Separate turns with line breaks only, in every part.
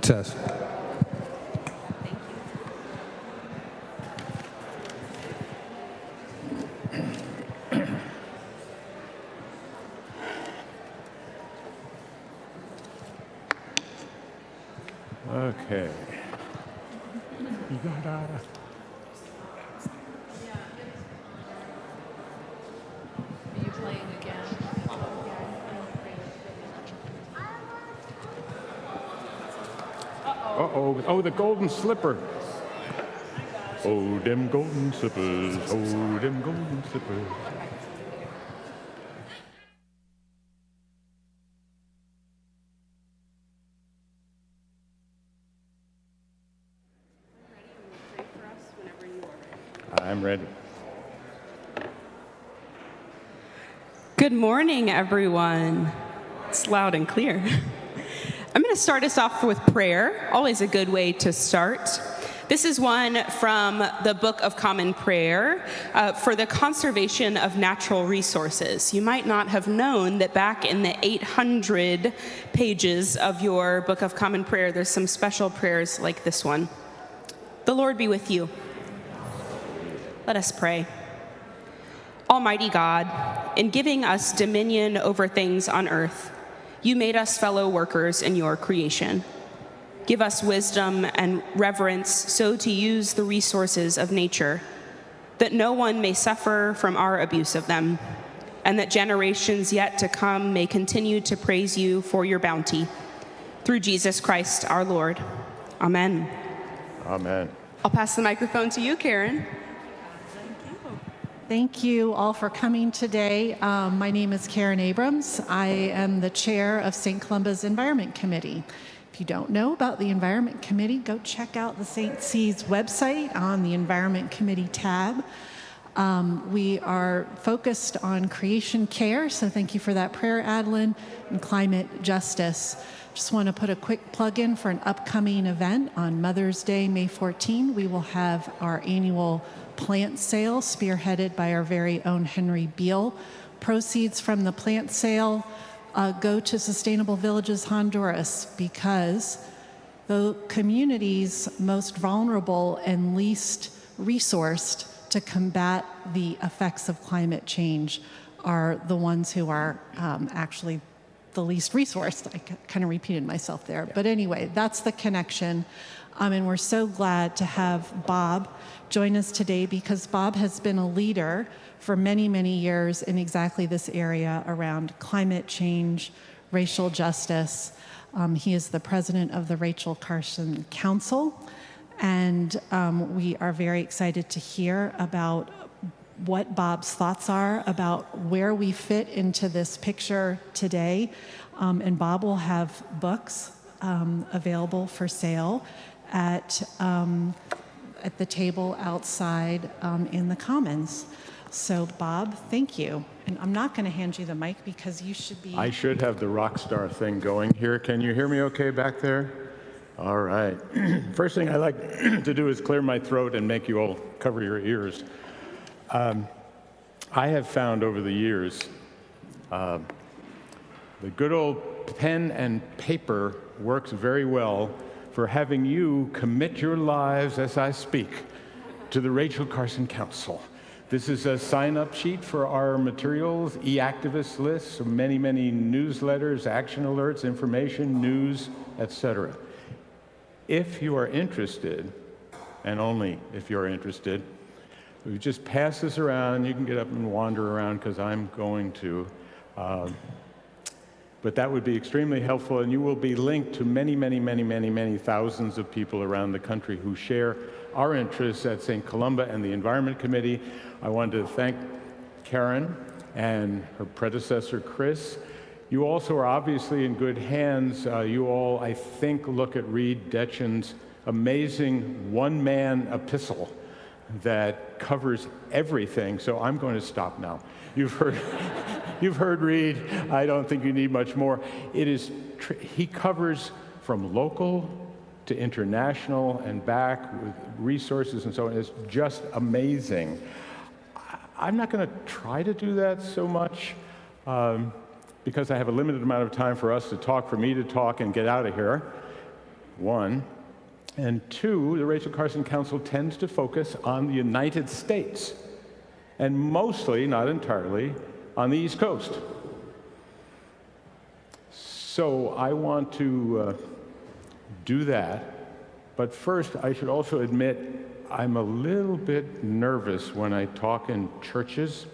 Success.
Okay. Uh-oh. Oh, the golden slipper. Oh, them golden slippers. Oh, them golden slippers. I'm ready.
Good morning, everyone. It's loud and clear. I'm going to start us off with prayer, always a good way to start. This is one from the Book of Common Prayer for the conservation of natural resources. You might not have known that back in the 800 pages of your Book of Common Prayer, there's some special prayers like this one. The Lord be with you. Let us pray. Almighty God, in giving us dominion over things on earth, you made us fellow workers in your creation. Give us wisdom and reverence so to use the resources of nature, that no one may suffer from our abuse of them, and that generations yet to come may continue to praise you for your bounty. Through Jesus Christ our Lord. Amen.
Amen.
I'll pass the microphone to you, Karen.
Thank you all for coming today. My name is Karen Abrams. I am the chair of St. Columba's Environment Committee. If you don't know about the Environment Committee, go check out the St. C's website on the Environment Committee tab. We are focused on creation care, so thank you for that prayer, Adeline, and climate justice. Just want to put a quick plug in for an upcoming event on Mother's Day, May 14. We will have our annual plant sale spearheaded by our very own Henry Beal. Proceeds from the plant sale go to Sustainable Villages Honduras, because the communities most vulnerable and least resourced to combat the effects of climate change are the ones who are actually the least resourced. I kind of repeated myself there. Yeah. But anyway, that's the connection. And we're so glad to have Bob join us today, because Bob has been a leader for many, many years in exactly this area around climate change, racial justice. He is the president of the Rachel Carson Council, and we are very excited to hear about what Bob's thoughts are about where we fit into this picture today. And Bob will have books available for sale at the table outside in the Commons. So Bob, thank you. And I'm not going to hand you the mic because you should be...
I should have the rock star thing going here. Can you hear me okay back there? All right. First thing I like to do is clear my throat and make you all cover your ears. I have found over the years the good old pen and paper works very well for having you commit your lives as I speak to the Rachel Carson Council. This is a sign-up sheet for our materials, e-activist lists, many, many newsletters, action alerts, information, news, etc. If you are interested, and only if you're interested, we just pass this around. You can get up and wander around because I'm going to. But that would be extremely helpful, and you will be linked to many, many, many, many, many thousands of people around the country who share our interests at St. Columba and the Environment Committee. I wanted to thank Karen and her predecessor, Chris. You also are obviously in good hands. You all, I think, look at Reed Detchen's amazing one-man epistle that covers everything. So I'm going to stop now. You've heard Reed. I don't think you need much more. He covers from local to international and back with resources and so on. It's just amazing. I'm not going to try to do that so much because I have a limited amount of time for us to talk, for me to talk and get out of here. one. And two, the Rachel Carson Council tends to focus on the United States, and mostly, not entirely, on the East Coast. So I want to do that, but first I should also admit I'm a little bit nervous when I talk in churches.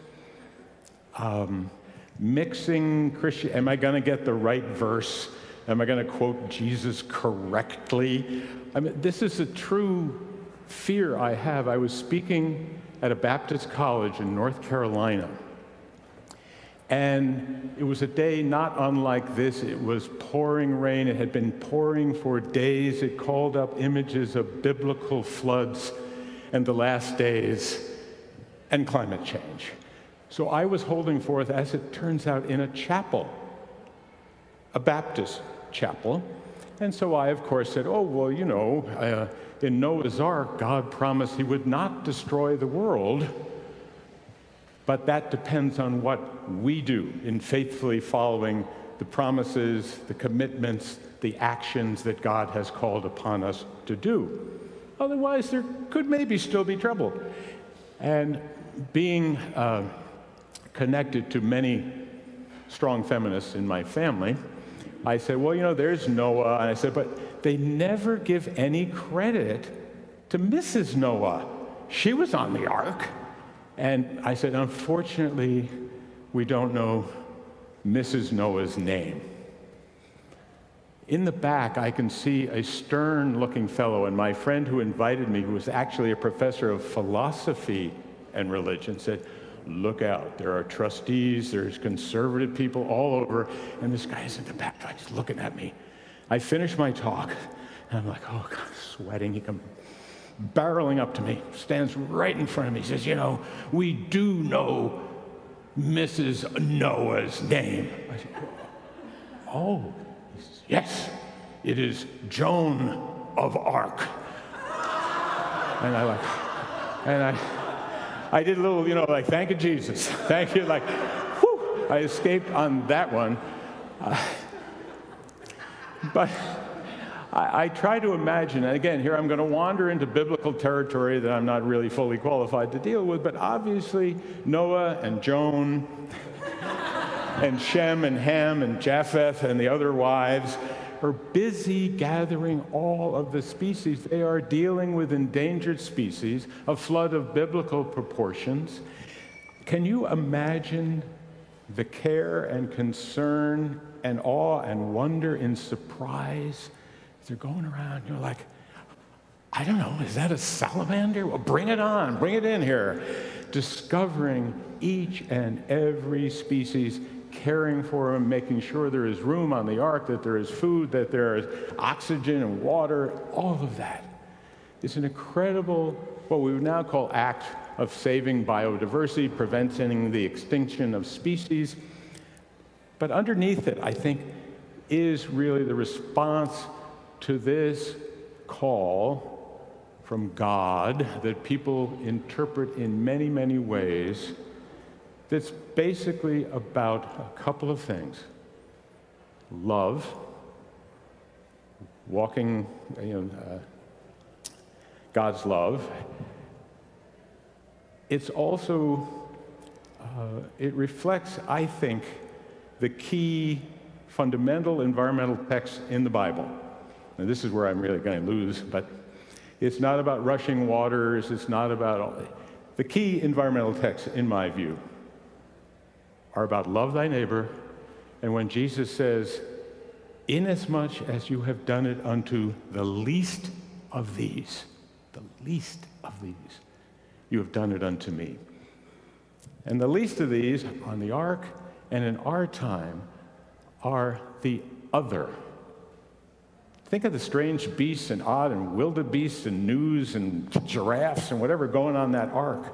Mixing Christian, am I going to get the right verse? Am I going to quote Jesus correctly? I mean, this is a true fear I have. I was speaking at a Baptist college in North Carolina, and it was a day not unlike this. It was pouring rain. It had been pouring for days. It called up images of biblical floods and the last days and climate change. So I was holding forth, as it turns out, in a chapel, a Baptist chapel. And so I, of course, said, oh, well, you know, in Noah's Ark, God promised he would not destroy the world, but that depends on what we do in faithfully following the promises, the commitments, the actions that God has called upon us to do. Otherwise, there could maybe still be trouble. And being connected to many strong feminists in my family, I said, well, you know, there's Noah. And I said, but they never give any credit to Mrs. Noah. She was on the ark. And I said, unfortunately, we don't know Mrs. Noah's name. In the back, I can see a stern-looking fellow, and my friend who invited me, who was actually a professor of philosophy and religion, said, look out, there are trustees, there's conservative people all over, and this guy is in the back, just looking at me. I finished my talk, and I'm like, oh, God, sweating. He comes barreling up to me, stands right in front of me, says, you know, we do know Mrs. Noah's name. I said, oh, he says, yes, it is Joan of Arc. And I did a little, you know, like, thank you, Jesus. Thank you, like, whew, I escaped on that one. But I try to imagine, and again, here I'm going to wander into biblical territory that I'm not really fully qualified to deal with, but obviously Noah and Joan and Shem and Ham and Japheth and the other wives are busy gathering all of the species. They are dealing with endangered species, a flood of biblical proportions. Can you imagine the care and concern and awe and wonder and surprise? They're going around, you're like, I don't know, is that a salamander? Well, bring it on, bring it in here. Discovering each and every species, caring for them, making sure there is room on the ark, that there is food, that there is oxygen and water, all of that. It's an incredible, what we would now call act of saving biodiversity, preventing the extinction of species. But underneath it, I think, is really the response to this call from God that people interpret in many, many ways, that's basically about a couple of things. Love, walking, God's love. It's also, it reflects, I think, the key fundamental environmental texts in the Bible. And this is where I'm really going to lose, but it's not about rushing waters. It's not about all. The key environmental texts, in my view, are about love thy neighbor. And when Jesus says, inasmuch as you have done it unto the least of these, you have done it unto me. And the least of these on the ark and in our time are the other. Think of the strange beasts and odd and wildebeests and gnus and giraffes and whatever going on that ark.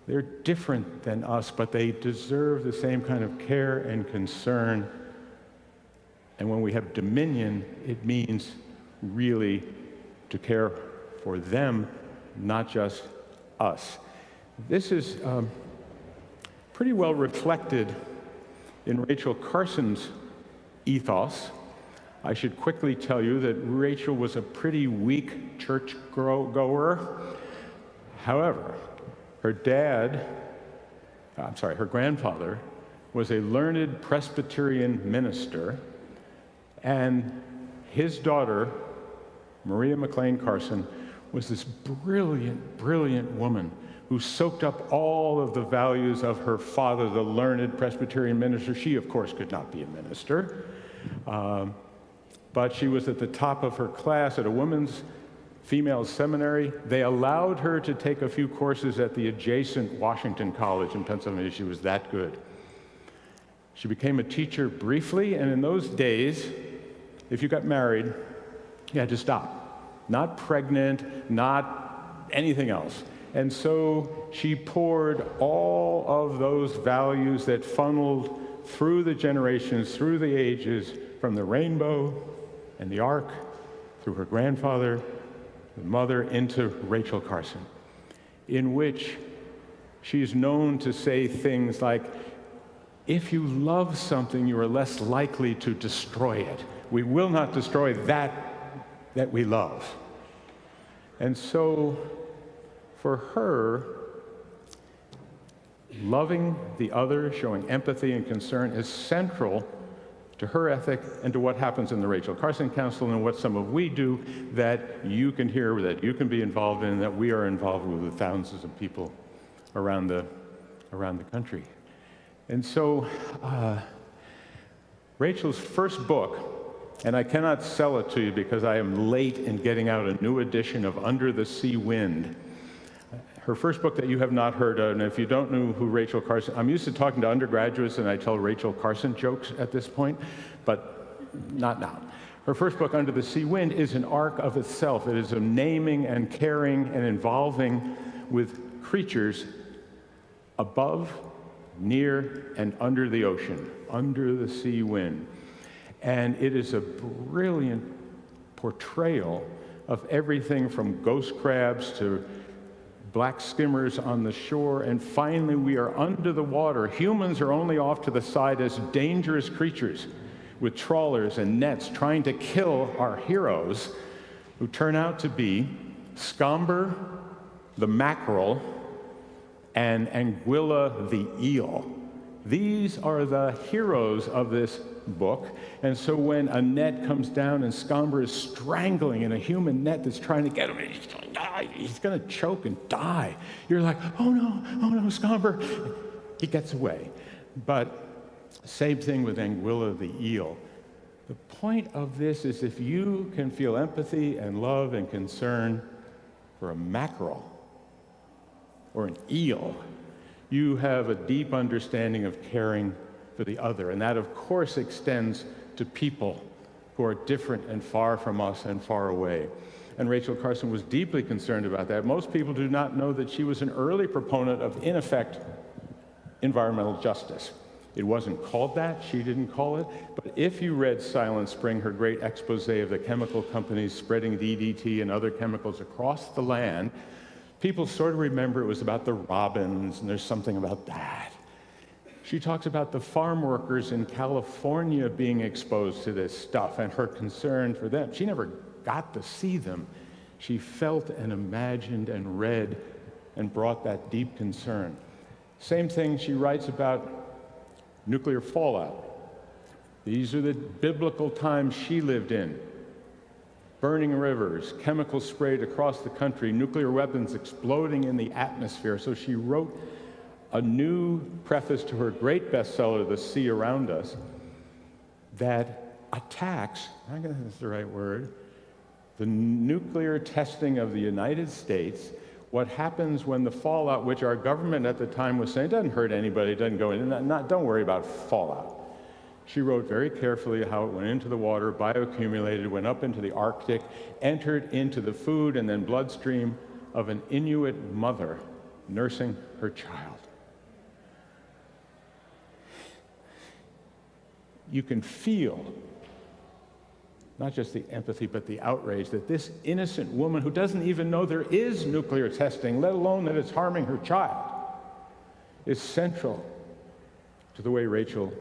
They're different than us, but they deserve the same kind of care and concern. And when we have dominion, it means really to care for them, not just us. This is pretty well reflected in Rachel Carson's ethos. I should quickly tell you that Rachel was a pretty weak church goer. However, her grandfather was a learned Presbyterian minister, and his daughter, Maria McLean Carson, was this brilliant, brilliant woman who soaked up all of the values of her father, the learned Presbyterian minister. She, of course, could not be a minister, but she was at the top of her class at a women's female seminary. They allowed her to take a few courses at the adjacent Washington College in Pennsylvania. She was that good. She became a teacher briefly, and in those days, if you got married, you had to stop. Not pregnant, not anything else. And so she poured all of those values that funneled through the generations, through the ages, from the rainbow and the ark, through her grandfather, the mother, into Rachel Carson, in which she's known to say things like, if you love something, you are less likely to destroy it. We will not destroy that we love. And so, for her, loving the other, showing empathy and concern is central to her ethic and to what happens in the Rachel Carson Council and what some of we do that you can hear, that you can be involved in, that we are involved with thousands of people around the country. And so Rachel's first book, and I cannot sell it to you because I am late in getting out a new edition of Under the Sea Wind. Her first book that you have not heard of, and if you don't know who Rachel Carson, I'm used to talking to undergraduates and I tell Rachel Carson jokes at this point, but not now. Her first book, Under the Sea Wind, is an arc of itself. It is a naming and caring and involving with creatures above, near, and under the ocean, under the sea wind. And it is a brilliant portrayal of everything from ghost crabs to black skimmers on the shore, and finally we are under the water. Humans are only off to the side as dangerous creatures with trawlers and nets trying to kill our heroes, who turn out to be Scomber, the mackerel, and Anguilla, the eel. These are the heroes of this book. And so when a net comes down and Scomber is strangling in a human net that's trying to get him, he's going to choke and die. You're like, oh no, Scomber. He gets away. But same thing with Anguilla, the eel. The point of this is if you can feel empathy and love and concern for a mackerel or an eel, you have a deep understanding of caring for the other. And that, of course, extends to people who are different and far from us and far away. And Rachel Carson was deeply concerned about that. Most people do not know that she was an early proponent of, in effect, environmental justice. It wasn't called that, she didn't call it, but if you read Silent Spring, her great expose of the chemical companies spreading DDT and other chemicals across the land, people sort of remember it was about the robins, and there's something about that. She talks about the farm workers in California being exposed to this stuff and her concern for them. She never got to see them. She felt and imagined and read and brought that deep concern. Same thing she writes about nuclear fallout. These are the biblical times she lived in. Burning rivers, chemicals sprayed across the country, nuclear weapons exploding in the atmosphere. So she wrote a new preface to her great bestseller, The Sea Around Us, that attacks, I guess that's the right word, the nuclear testing of the United States, what happens when the fallout, which our government at the time was saying, doesn't hurt anybody, doesn't go in, don't worry about fallout. She wrote very carefully how it went into the water, bioaccumulated, went up into the Arctic, entered into the food and then bloodstream of an Inuit mother nursing her child. You can feel not just the empathy, but the outrage that this innocent woman who doesn't even know there is nuclear testing, let alone that it's harming her child, is central to the way Rachel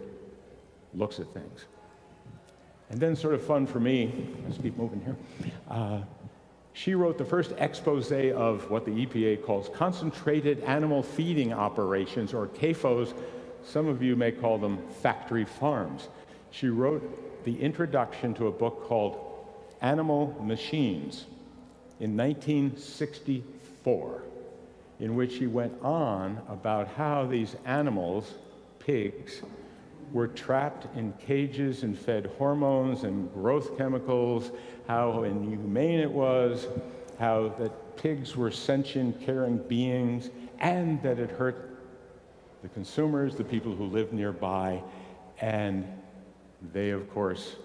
looks at things. And then sort of fun for me, let's keep moving here, she wrote the first expose of what the EPA calls concentrated animal feeding operations, or CAFOs. Some of you may call them factory farms. She wrote the introduction to a book called Animal Machines in 1964, in which she went on about how these animals, pigs, were trapped in cages and fed hormones and growth chemicals, how inhumane it was, how that pigs were sentient, caring beings, and that it hurt the consumers, the people who live nearby, and they, of course,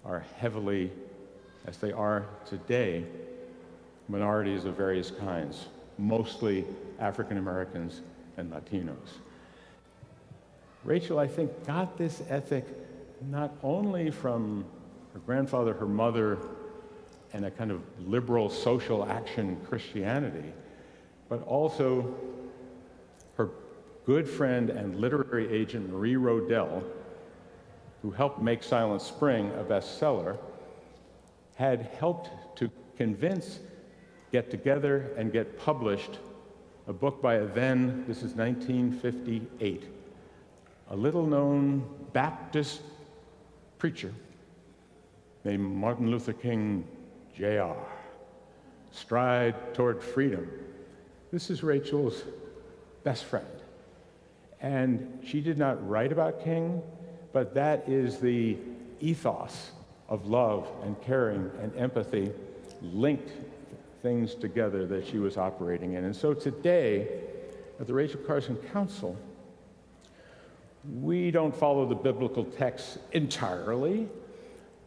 are heavily, as they are today, minorities of various kinds, mostly African Americans and Latinos. Rachel, I think, got this ethic not only from her grandfather, her mother, and a kind of liberal social action Christianity, but also her good friend and literary agent Marie Rodell, who helped make Silent Spring a bestseller, had helped to convince, get together, and get published a book by a then, this is 1958, a little-known Baptist preacher named Martin Luther King, Jr., Stride Toward Freedom. This is Rachel's best friend. And she did not write about King, but that is the ethos of love and caring and empathy, linked things together that she was operating in. And so today, at the Rachel Carson Council, we don't follow the biblical texts entirely,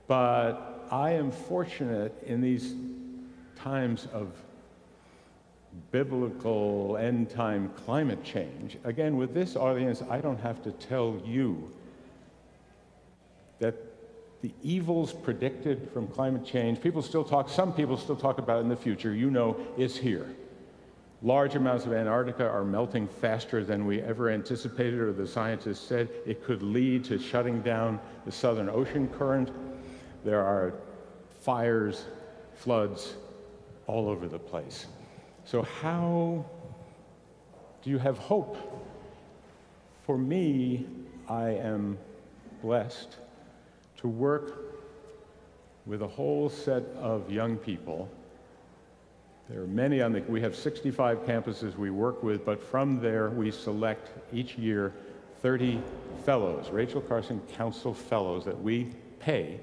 but I am fortunate in these times of biblical end-time climate change. Again, with this audience, I don't have to tell you that the evils predicted from climate change, some people still talk about it in the future, you know, is here. Large amounts of Antarctica are melting faster than we ever anticipated, or the scientists said. It could lead to shutting down the Southern Ocean current. There are fires, floods all over the place. So how do you have hope? For me, I am blessed to work with a whole set of young people. There are many we have 65 campuses we work with, but from there we select each year 30 fellows, Rachel Carson Council fellows, that we pay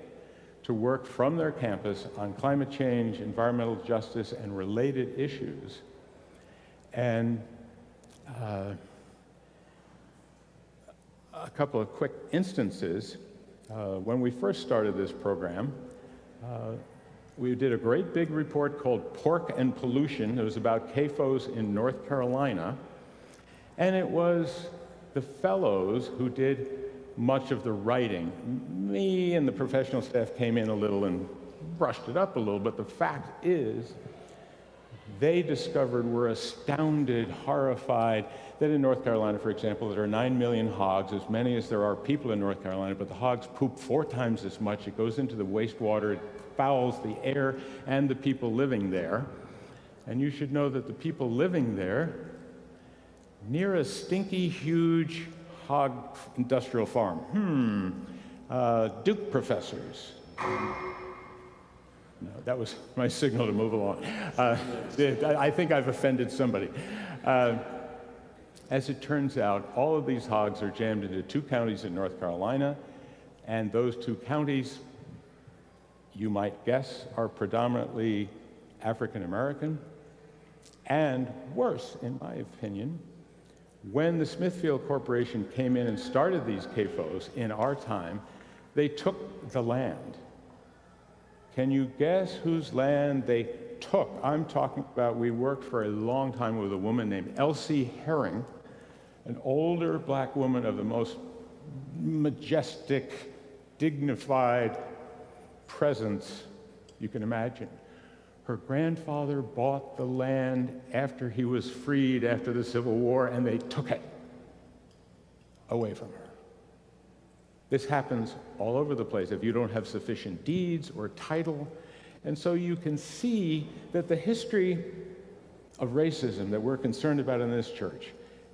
to work from their campus on climate change, environmental justice, and related issues. And a couple of quick instances. When we first started this program, we did a great big report called Pork and Pollution. It was about CAFOs in North Carolina. And it was the fellows who did much of the writing. Me and the professional staff came in a little and brushed it up a little, but the fact is, they discovered, were astounded, horrified, that in North Carolina, for example, there are 9 million hogs, as many as there are people in North Carolina, but the hogs poop 4 times as much. It goes into the wastewater, it fouls the air and the people living there. And you should know that the people living there, near a stinky, huge hog industrial farm. Duke professors. No, that was my signal to move along. I think I've offended somebody. As it turns out, all of these hogs are jammed into 2 counties in North Carolina, and those 2 counties, you might guess, are predominantly African American. And worse, in my opinion, when the Smithfield Corporation came in and started these CAFOs in our time, they took the land. Can you guess whose land they took? I'm talking about, we worked for a long time with a woman named Elsie Herring, an older black woman of the most majestic, dignified presence you can imagine. Her grandfather bought the land after he was freed after the Civil War, and they took it away from her. This happens all over the place if you don't have sufficient deeds or title. And so you can see that the history of racism that we're concerned about in this church,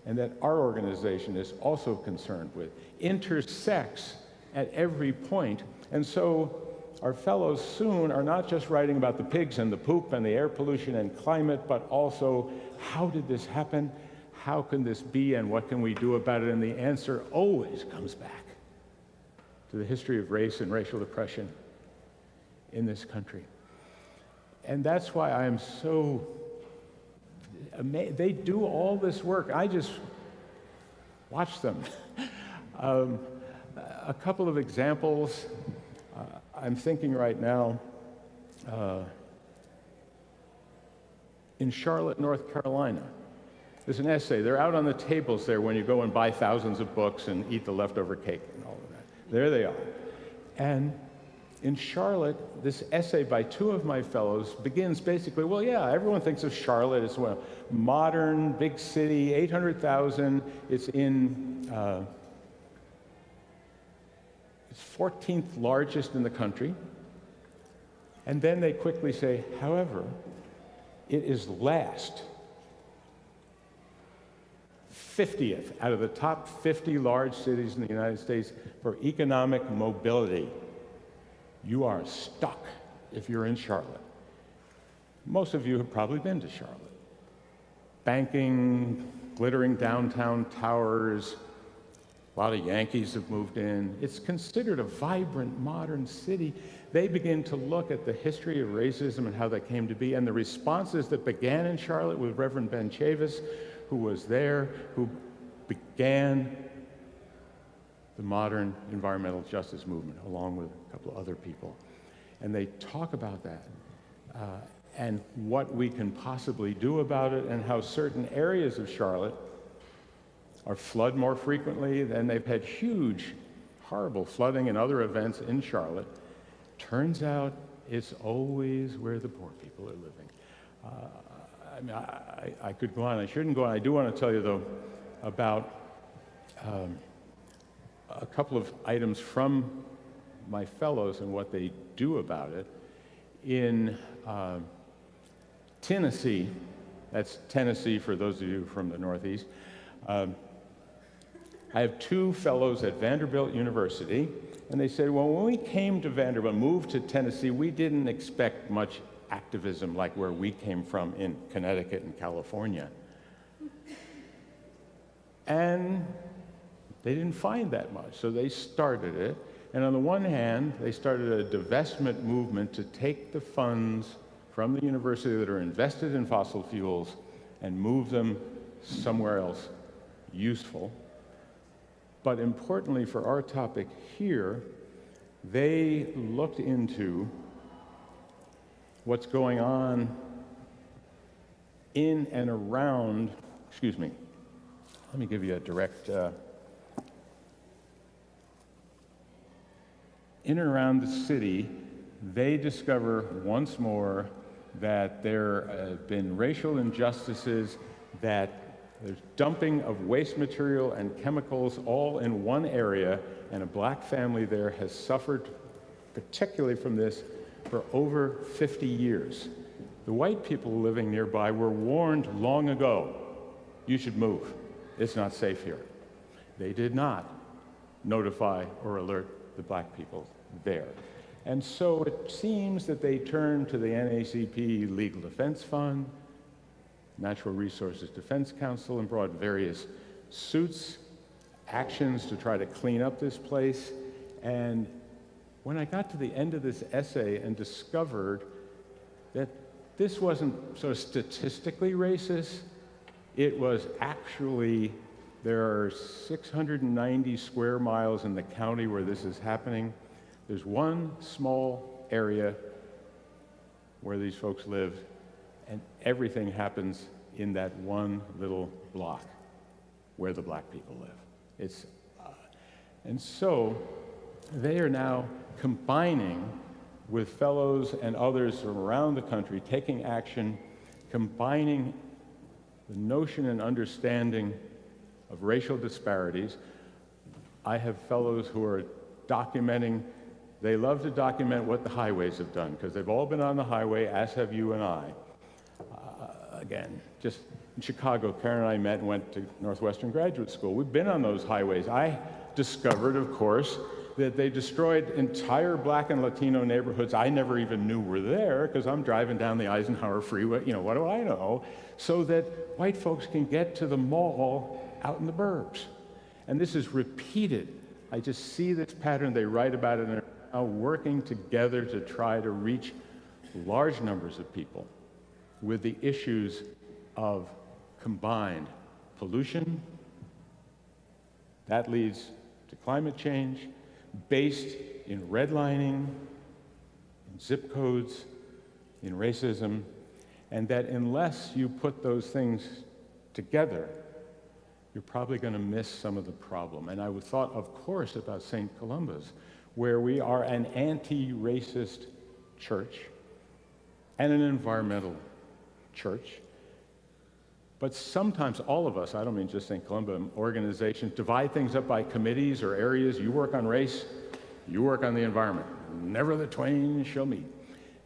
and that our organization is also concerned with, intersects at every point. And so our fellows soon are not just writing about the pigs and the poop and the air pollution and climate, but also, how did this happen? How can this be, and what can we do about it? And the answer always comes back to the history of race and racial oppression in this country. And that's why I'm so amazed. They do all this work. I just watch them. A couple of examples. I'm thinking right now, in Charlotte, North Carolina, there's an essay. They're out on the tables there when you go and buy thousands of books and eat the leftover cake and all of that. There they are. And in Charlotte, this essay by two of my fellows begins basically, well, yeah, everyone thinks of Charlotte as a modern, big city, 800,000. It's in, it's 14th largest in the country. And then they quickly say, however, it is last 50th out of the top 50 large cities in the United States for economic mobility. You are stuck if you're in Charlotte. Most of you have probably been to Charlotte. Banking, glittering downtown towers, a lot of Yankees have moved in. It's considered a vibrant, modern city. They begin to look at the history of racism and how that came to be, and the responses that began in Charlotte with Reverend Ben Chavis, who was there, who began the modern environmental justice movement, along with a couple of other people. And they talk about that and what we can possibly do about it, and how certain areas of Charlotte are flood more frequently, and they've had huge, horrible flooding and other events in Charlotte. Turns out it's always where the poor people are living. I mean, I could go on, I shouldn't go on. I do want to tell you, though, about a couple of items from my fellows and what they do about it. In Tennessee, that's Tennessee for those of you from the Northeast, I have two fellows at Vanderbilt University, and they said, well, when we came to Vanderbilt, moved to Tennessee, we didn't expect much activism like where we came from in Connecticut and California. And they didn't find that much, so they started it. And on the one hand, they started a divestment movement to take the funds from the university that are invested in fossil fuels and move them somewhere else useful. But importantly for our topic here, they looked into what's going on in and around, excuse me, let me give you a direct, in and around the city, they discover once more that there have been racial injustices, that there's dumping of waste material and chemicals all in one area, and a black family there has suffered particularly from this for over 50 years. The white people living nearby were warned long ago, you should move. It's not safe here. They did not notify or alert the black people there. And so it seems that they turned to the NAACP Legal Defense Fund, Natural Resources Defense Council, and brought various suits, actions to try to clean up this place. And when I got to the end of this essay and discovered that this wasn't sort of statistically racist, it was actually, there are 690 square miles in the county where this is happening. There's one small area where these folks live, and everything happens in that one little block where the black people live. And so they are now combining with fellows and others from around the country, taking action, combining the notion and understanding of racial disparities. I have fellows who are documenting. They love to document what the highways have done, because they've all been on the highway, as have you and I. Again, just in Chicago, Karen and I met and went to Northwestern Graduate School. We've been on those highways. I discovered, of course, that they destroyed entire Black and Latino neighborhoods I never even knew were there, because I'm driving down the Eisenhower Freeway, what do I know, so that white folks can get to the mall out in the burbs. And this is repeated. I just see this pattern. They write about it and are now working together to try to reach large numbers of people with the issues of combined pollution. That leads to climate change, based in redlining, in zip codes, in racism, and that unless you put those things together, you're probably going to miss some of the problem. And I thought, of course, about St. Columba's, where we are an anti-racist church and an environmental church. But sometimes all of us, I don't mean just St. Columba, organizations divide things up by committees or areas. You work on race, you work on the environment. Never the twain shall meet.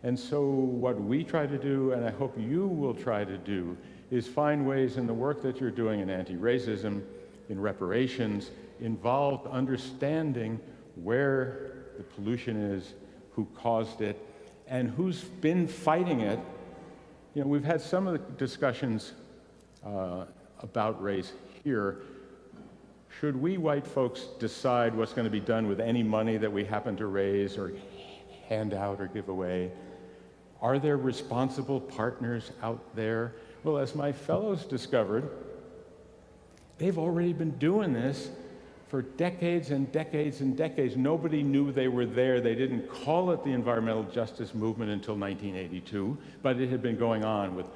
And so what we try to do, and I hope you will try to do, is find ways in the work that you're doing in anti-racism, in reparations, involved understanding where the pollution is, who caused it, and who's been fighting it. We've had some of the discussions about race here. Should we white folks decide what's going to be done with any money that we happen to raise or hand out or give away? Are there responsible partners out there? Well, as my fellows discovered, they've already been doing this for decades and decades and decades. Nobody knew they were there. They didn't call it the environmental justice movement until 1982, but it had been going on with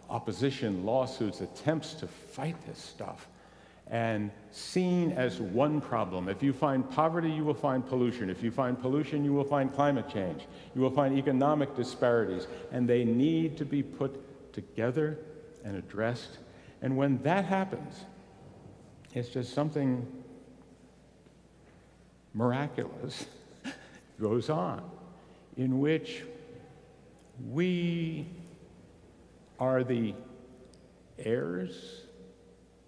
opposition, lawsuits, attempts to fight this stuff, and seen as one problem. If you find poverty, you will find pollution. If you find pollution, you will find climate change. You will find economic disparities, and they need to be put together and addressed. And when that happens, it's just something miraculous goes on, in which we are the heirs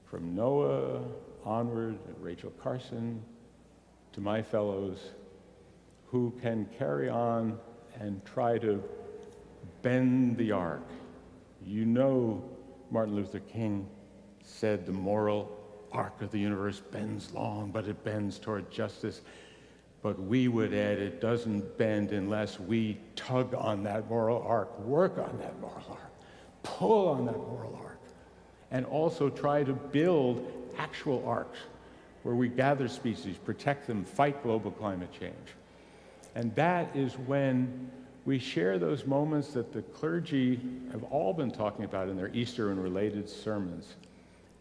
from Noah onward, Rachel Carson, to my fellows, who can carry on and try to bend the arc. Martin Luther King said the moral arc of the universe bends long, but it bends toward justice. But we would add, it doesn't bend unless we tug on that moral arc, work on that moral arc, pull on that moral arc, and also try to build actual arcs where we gather species, protect them, fight global climate change. And that is when we share those moments that the clergy have all been talking about in their Easter and related sermons,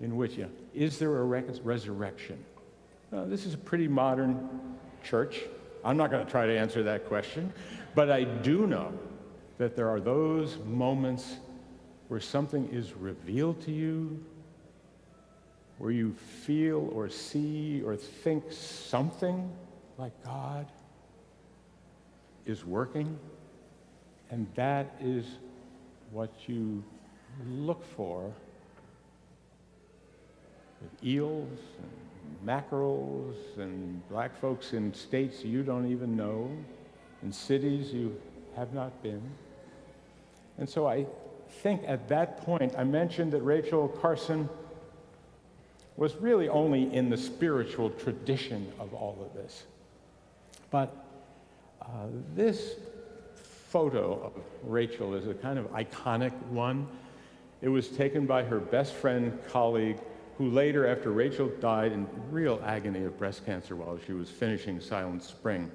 in which, is there a resurrection? This is a pretty modern church. I'm not going to try to answer that question, but I do know that there are those moments where something is revealed to you, where you feel or see or think something like God is working, and that is what you look for with eels and mackerels and black folks in states you don't even know, in cities you have not been. And so I think at that point, I mentioned that Rachel Carson was really only in the spiritual tradition of all of this. But this photo of Rachel is a kind of iconic one. It was taken by her best friend, colleague, who later, after Rachel died in real agony of breast cancer while she was finishing Silent Spring,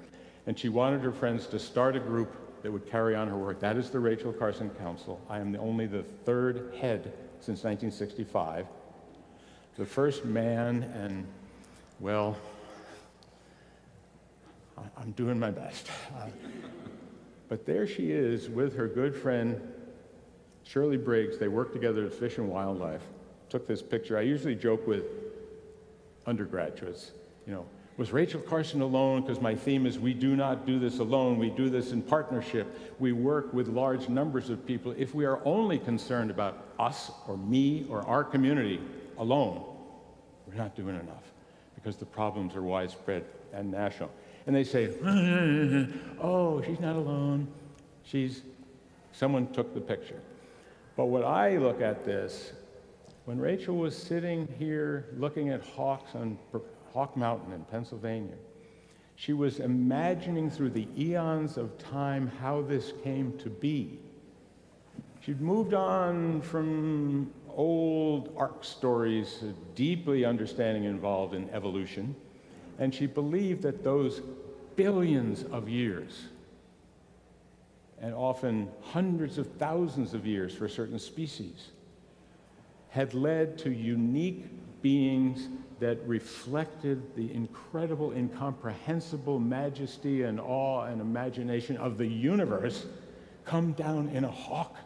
and she wanted her friends to start a group that would carry on her work. That is the Rachel Carson Council. I am only the third head since 1965. The first man, and, well, I'm doing my best. But there she is with her good friend, Shirley Briggs. They worked together at Fish and Wildlife. Took this picture. I usually joke with undergraduates, Was Rachel Carson alone? Because my theme is we do not do this alone. We do this in partnership. We work with large numbers of people. If we are only concerned about us or me or our community alone, we're not doing enough because the problems are widespread and national. And they say, oh, she's not alone. Someone took the picture. But when I look at this, when Rachel was sitting here looking at hawks on Hawk Mountain in Pennsylvania, she was imagining through the eons of time how this came to be. She'd moved on from old ark stories, deeply understanding involved in evolution, and she believed that those billions of years, and often hundreds of thousands of years for certain species, had led to unique beings that reflected the incredible, incomprehensible majesty and awe and imagination of the universe come down in a hawk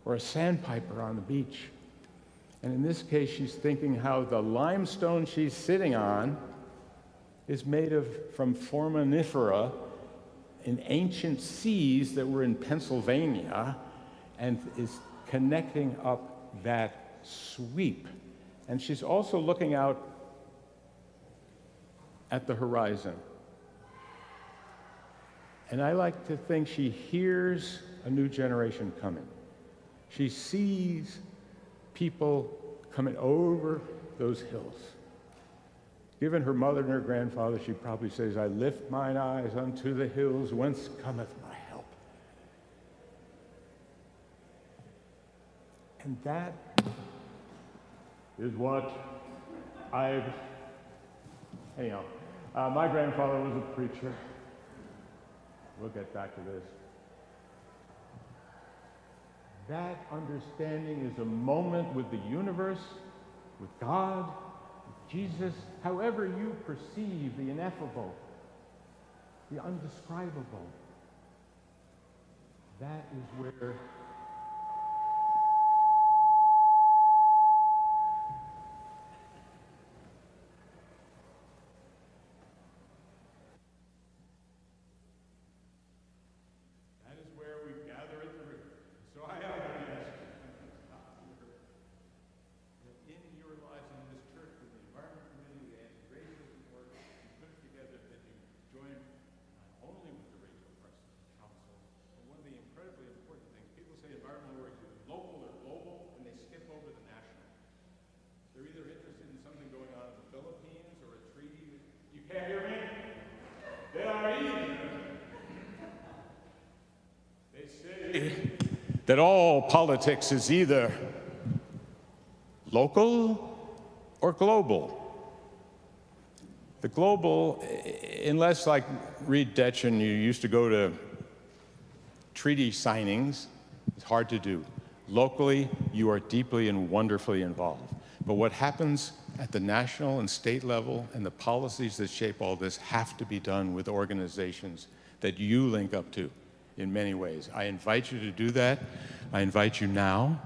or a sandpiper on the beach. And in this case, she's thinking how the limestone she's sitting on is made from foraminifera in ancient seas that were in Pennsylvania and is connecting up that sweep. And she's also looking out at the horizon. And I like to think she hears a new generation coming. She sees people coming over those hills. Given her mother and her grandfather, she probably says, I lift mine eyes unto the hills, whence cometh my help. And that is what my grandfather was a preacher. We'll get back to this. That understanding is a moment with the universe, with God, with Jesus, however you perceive the ineffable, the undescribable. That is where we gather at the river. So I ask that in your lives and in this church, with the Environment Committee and Rachel's work, you put it together, that you join not only with the Rachel Carson Council, but one of the incredibly important things, people say environmental work is local or global, and they skip over the national. They're either interested in something going on in the Philippines or a treaty. You can't hear me? They are easy. They say that all politics is either local or global. The global, unless like Reed Detchen, you used to go to treaty signings, it's hard to do. Locally, you are deeply and wonderfully involved. But what happens at the national and state level and the policies that shape all this have to be done with organizations that you link up to in many ways. I invite you to do that. I invite you now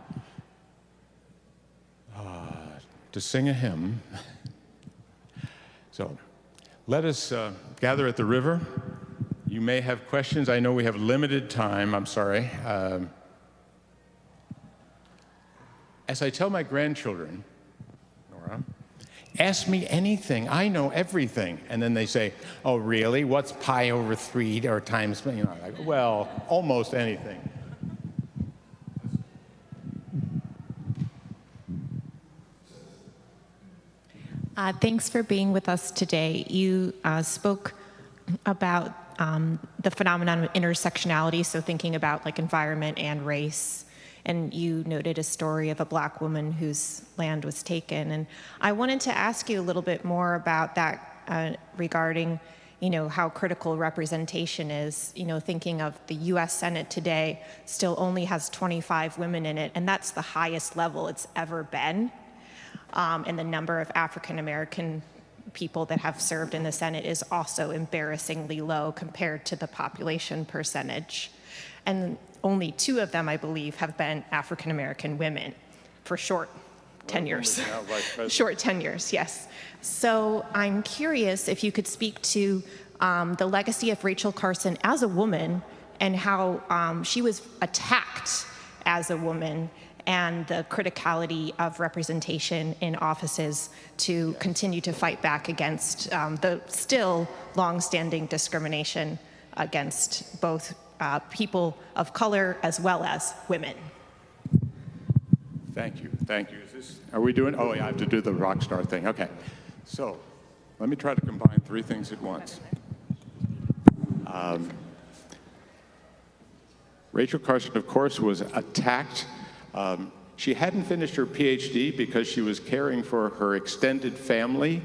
to sing a hymn. So let us gather at the river. You may have questions. I know we have limited time. I'm sorry. As I tell my grandchildren, Nora, ask me anything. I know everything. And then they say, oh, really? What's pi over 3 or times, like, well, almost anything.
Thanks for being with us today. You spoke about the phenomenon of intersectionality, so thinking about like environment and race. And you noted a story of a Black woman whose land was taken. And I wanted to ask you a little bit more about that regarding, how critical representation is. Thinking of the U.S. Senate today still only has 25 women in it, and that's the highest level it's ever been. And the number of African American people that have served in the Senate is also embarrassingly low compared to the population percentage. And only 2 of them, I believe, have been African American women, for short tenures.
Now Vice President.
Short tenures, yes. So I'm curious if you could speak to the legacy of Rachel Carson as a woman and how she was attacked as a woman and the criticality of representation in offices to continue to fight back against the still longstanding discrimination against both people of color as well as women.
Thank you. Thank you. Are we doing? Oh, yeah, I have to do the rock star thing. Okay. So let me try to combine three things at once. Rachel Carson, of course, was attacked. She hadn't finished her PhD because she was caring for her extended family,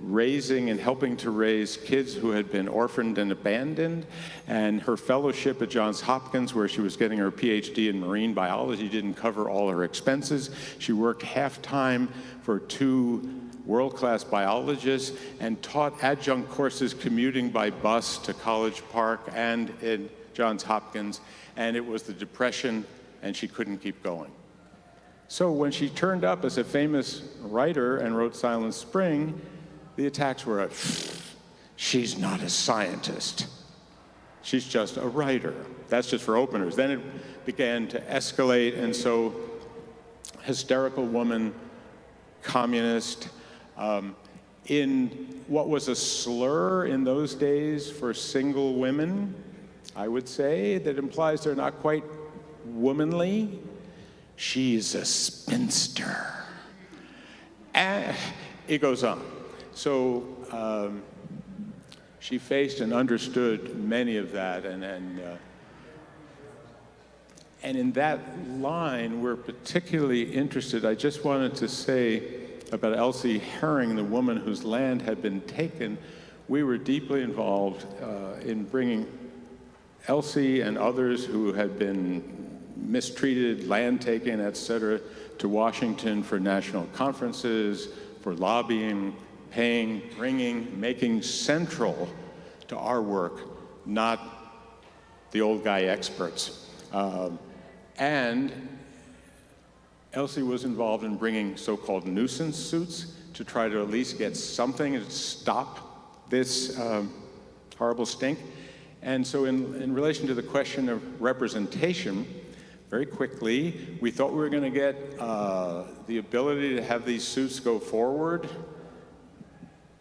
raising and helping to raise kids who had been orphaned and abandoned. And her fellowship at Johns Hopkins, where she was getting her PhD in marine biology, didn't cover all her expenses. She worked half-time for 2 world-class biologists and taught adjunct courses commuting by bus to College Park and in Johns Hopkins. And it was the Depression, and she couldn't keep going. So when she turned up as a famous writer and wrote Silent Spring, the attacks were, she's not a scientist. She's just a writer. That's just for openers. Then it began to escalate, and so hysterical woman, communist, in what was a slur in those days for single women, I would say, that implies they're not quite womanly. She's a spinster. And it goes on. So she faced and understood many of that, and in that line, we're particularly interested. I just wanted to say about Elsie Herring, the woman whose land had been taken. We were deeply involved in bringing Elsie and others who had been mistreated, land taken, et cetera, to Washington for national conferences, for lobbying, paying, bringing, making central to our work, not the old guy experts. And Elsie was involved in bringing so-called nuisance suits to try to at least get something to stop this horrible stink. And so in relation to the question of representation, very quickly, we thought we were going to get the ability to have these suits go forward.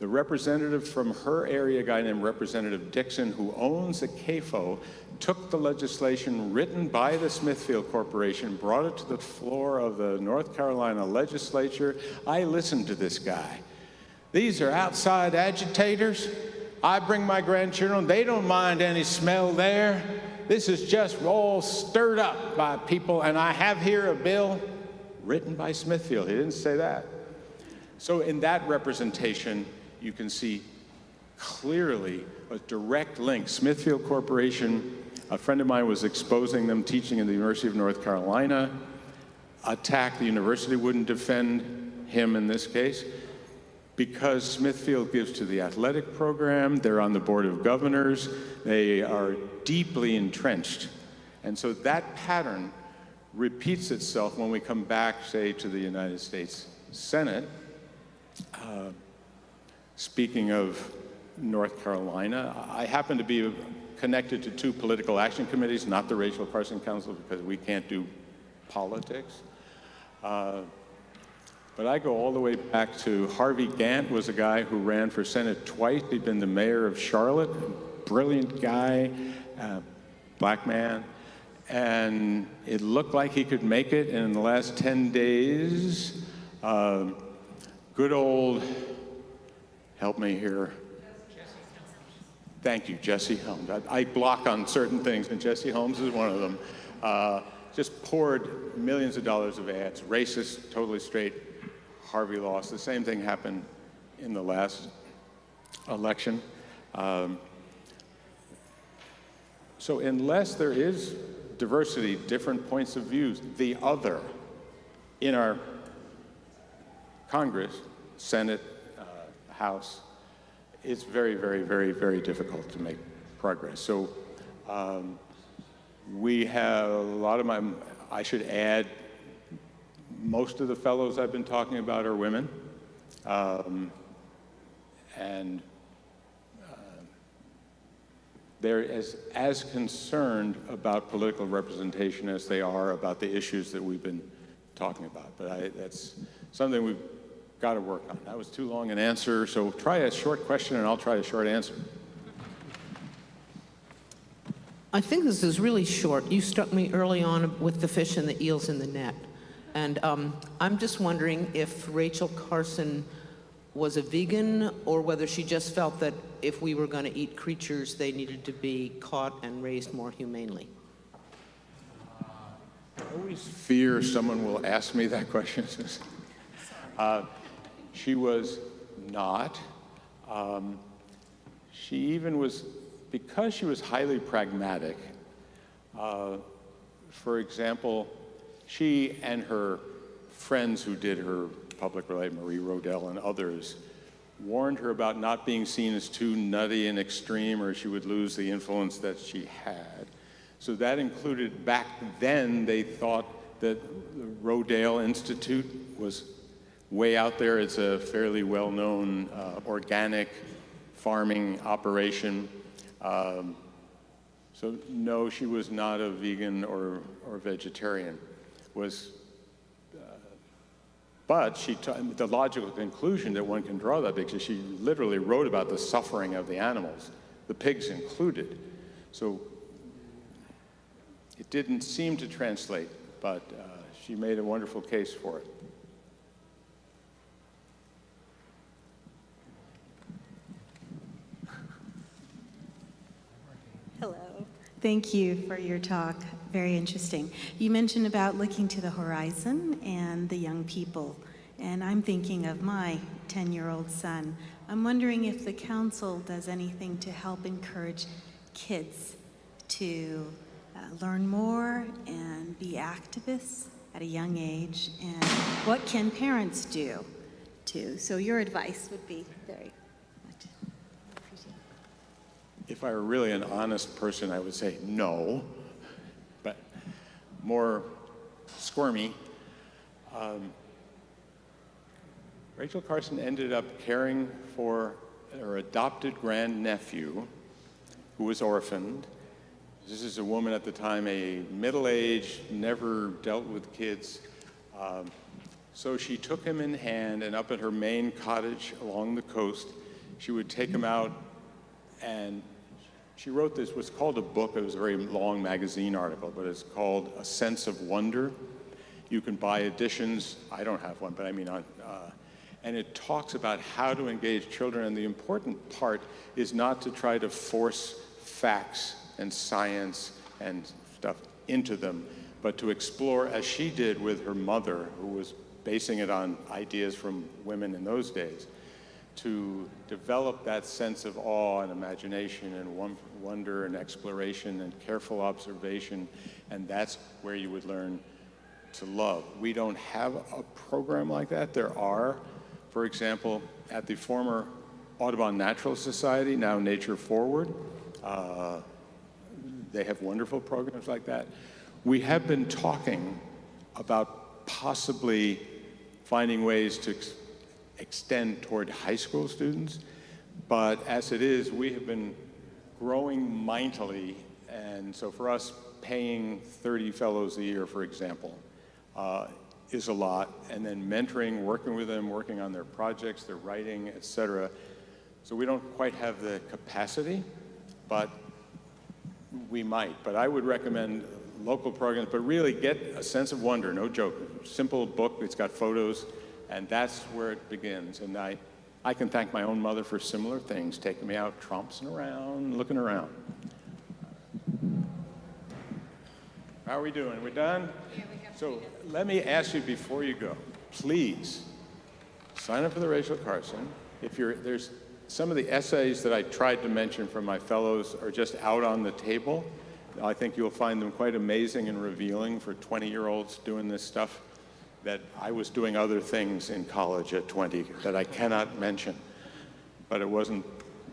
The representative from her area, a guy named Representative Dixon, who owns a CAFO, took the legislation written by the Smithfield Corporation, brought it to the floor of the North Carolina legislature. I listened to this guy. These are outside agitators. I bring my grandchildren. They don't mind any smell there. This is just all stirred up by people, and I have here a bill written by Smithfield. He didn't say that. So in that representation, you can see clearly a direct link. Smithfield Corporation, a friend of mine was exposing them, teaching in the University of North Carolina, attacked. The university wouldn't defend him in this case because Smithfield gives to the athletic program. They're on the board of governors. They are deeply entrenched. And so that pattern repeats itself when we come back, say, to the United States Senate. Speaking of North Carolina, I happen to be connected to 2 political action committees, not the Rachel Carson Council, because we can't do politics. But I go all the way back to Harvey Gantt was a guy who ran for Senate twice. He'd been the mayor of Charlotte, brilliant guy, black man. And it looked like he could make it. And in the last 10 days, good old, help me here. Thank you, Jesse Helms. I block on certain things, and Jesse Helms is one of them. Just poured millions of dollars of ads, racist, totally straight. Harvey lost. The same thing happened in the last election. So unless there is diversity, different points of views, the other in our Congress, Senate, House, it's very, very, very, very difficult to make progress. So we have a lot of I should add, Most of the fellows I've been talking about are women. And they're as concerned about political representation as they are about the issues that we've been talking about. But that's something we've got to work on. That was too long an answer, so try a short question and I'll try a short answer.
I think this is really short. You struck me early on with the fish and the eels in the net. And I'm just wondering if Rachel Carson was a vegan or whether she just felt that if we were going to eat creatures, they needed to be caught and raised more humanely.
I always fear someone will ask me that question. She was not. She even was, because she was highly pragmatic, for example, she and her friends who did her public relation, Marie Rodell and others, warned her about not being seen as too nutty and extreme or she would lose the influence that she had. So that included, back then, they thought that the Rodale Institute was way out there. It's a fairly well-known organic farming operation. So no, she was not a vegan or vegetarian. But the logical conclusion that one can draw that, because she literally wrote about the suffering of the animals, the pigs included. So it didn't seem to translate, but she made a wonderful case for it.
Hello. Thank you for your talk. Very interesting. You mentioned about looking to the horizon and the young people, and I'm thinking of my 10-year-old son. I'm wondering if the council does anything to help encourage kids to learn more and be activists at a young age, and what can parents do too? So your advice would be very much appreciated.
If I were really an honest person, I would say no, but more squirmy. Rachel Carson ended up caring for her adopted grandnephew who was orphaned. This is a woman at the time, a middle-aged, never dealt with kids. So she took him in hand, and up at her main cottage along the coast, she would take him out, and she wrote this, what's called a book. It was a very long magazine article, but it's called A Sense of Wonder. You can buy editions. I don't have one, but I mean, and it talks about how to engage children, and the important part is not to try to force facts and science and stuff into them, but to explore, as she did with her mother, who was basing it on ideas from women in those days, to develop that sense of awe and imagination and wonder and exploration and careful observation, and that's where you would learn to love. We don't have a program like that. There are, for example, at the former Audubon Natural Society, now Nature Forward, they have wonderful programs like that. We have been talking about possibly finding ways to extend toward high school students, but as it is, we have been growing mightily, and so for us, paying 30 fellows a year, for example, is a lot, and then mentoring, working with them, working on their projects, their writing, et cetera. So we don't quite have the capacity, but we might. But I would recommend local programs, but really get a sense of wonder, no joke. Simple book, it's got photos, and that's where it begins. And I can thank my own mother for similar things, taking me out, tromping around, looking around. How are we doing? We done? Yeah, we have. So let me ask you before you go, please sign up for the Rachel Carson. If there's some of the essays that I tried to mention from my fellows are just out on the table. I think you'll find them quite amazing and revealing for 20-year-olds doing this stuff that I was doing other things in college at 20 that I cannot mention, but it wasn't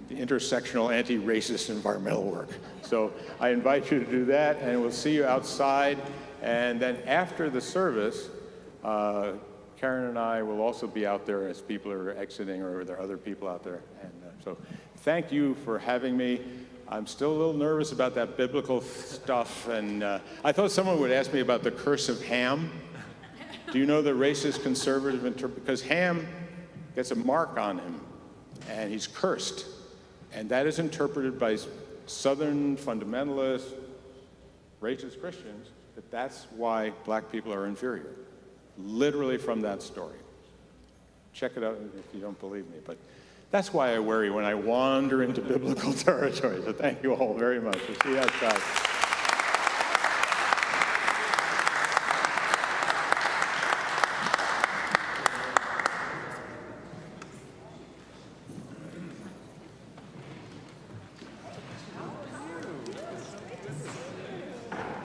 the intersectional anti-racist environmental work. So I invite you to do that, and we'll see you outside. And then after the service, Karen and I will also be out there as people are exiting, or there are other people out there. And so thank you for having me. I'm still a little nervous about that biblical stuff, and I thought someone would ask me about the curse of Ham. Do you know the racist conservative because Ham gets a mark on him, and he's cursed, and that is interpreted by Southern fundamentalists, racist Christians, that that's why black people are inferior, literally from that story. Check it out if you don't believe me, but that's why I worry when I wander into biblical territory. So thank you all very much. We'll see you outside.